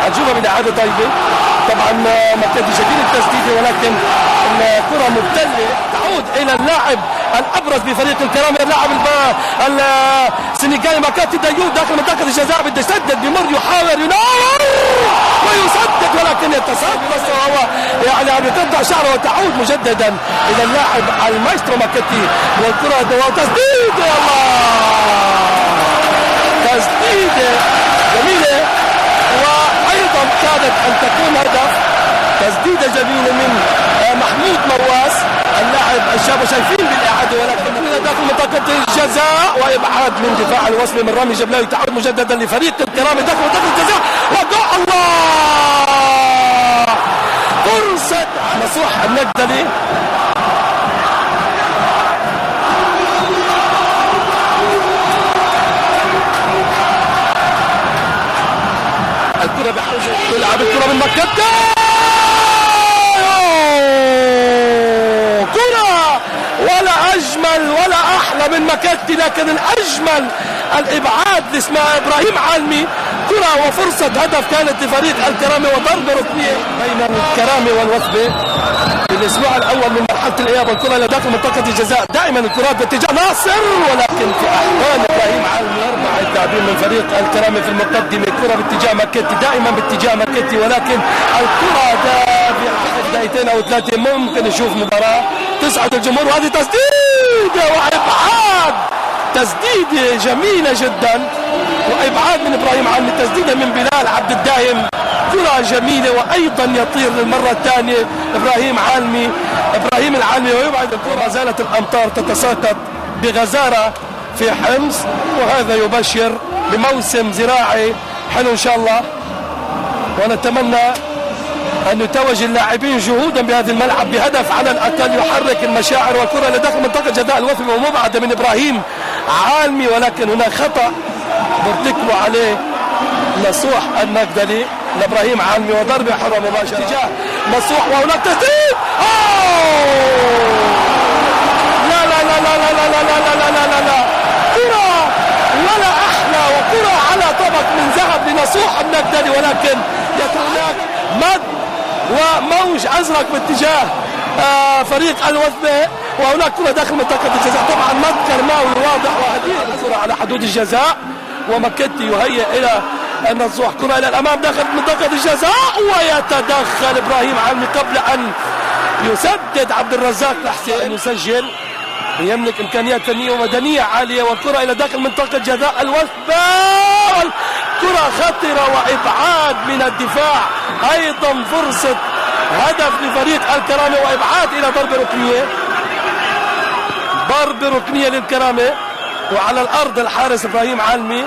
حنشوفها من اعاده طيبه. طبعا مكتي شديد التسديده ولكن الكره مبتله تعود الى اللاعب الابرز بفريق الكرامه اللاعب السنغالي مكاتي دايود داخل منطقه الجزاء بده يسدد بمر يحاول ينور ويسدد ولكن يتصدى بس هو يعني عم يقطع شعره وتعود مجددا الى اللاعب المايسترو مكاتي والكره وتسديده الله تسديده جميله وايضا كادت ان تكون هدف. تسديده جميله من محمود مواس اللاعب الشاب شايفين بالاعاده ولكن داخل منطقه الجزاء وابعاد من دفاع الوصل من رامي جبلاوي تعود مجددا لفريق الكرامه داخل منطقه الجزاء وجول الله فرصه نصوح النجدلي الكره بحاجه تلعب الكره من مكة ولا اجمل ولا احلى من مكتي لكن الاجمل الابعاد اللي اسمها ابراهيم عالمي كره وفرصه هدف كانت لفريق الكرامه وضربه ركنيه بين الكرامه والوثبه في الاسبوع الاول من مرحله الاياب والكره الى داخل منطقه الجزاء دائما الكرات باتجاه ناصر ولكن في احوال ابراهيم عالمي اربعه لاعبين من فريق الكرامه في المقدمه الكره باتجاه مكتي دائما باتجاه مكتي ولكن الكره في دقيقتين او ثلاثه ممكن نشوف مباراه تصعد الجمهور وهذه تسديده وابعاد تسديده جميله جدا وابعاد من ابراهيم عالمي تسديده من بلال عبد الدايم كره جميله وايضا يطير للمره الثانيه ابراهيم العالمي ويبعد الكره. زالت الامطار تتساقط بغزاره في حمص وهذا يبشر بموسم زراعي حلو ان شاء الله ونتمنى أن يتوج اللاعبين جهودا بهذا الملعب بهدف على الأقل يحرك المشاعر والكرة إلى داخل منطقة جزاء الوثبة ومبعدة من إبراهيم عالمي ولكن هناك خطأ بارتكبوا عليه نصوح النجدلي لإبراهيم عالمي وضربة حرة مباشرة اتجاه نصوح وهناك تسديد لا لا لا لا لا لا لا لا لا لا لا لا كرة ولا أحلى وكرة على طبق من ذهب لنصوح النجدلي ولكن هناك مد وموج ازرق باتجاه فريق الوثبه وهناك كره داخل منطقه الجزاء طبعا مد كرماوي واضح وهديه الكره على حدود الجزاء ومكتي يهيئ الى النصوح كره الى الامام داخل منطقه الجزاء ويتدخل ابراهيم عالمي قبل ان يسدد عبد الرزاق لحسين يسجل يملك امكانيات فنيه ومدنيه عاليه والكره الى داخل منطقه جزاء الوثبه كره خطره وابعاد من الدفاع ايضا فرصه هدف لفريق الكرامه وابعاد الى ضربه ركنيه للكرامه وعلى الارض الحارس ابراهيم عالمي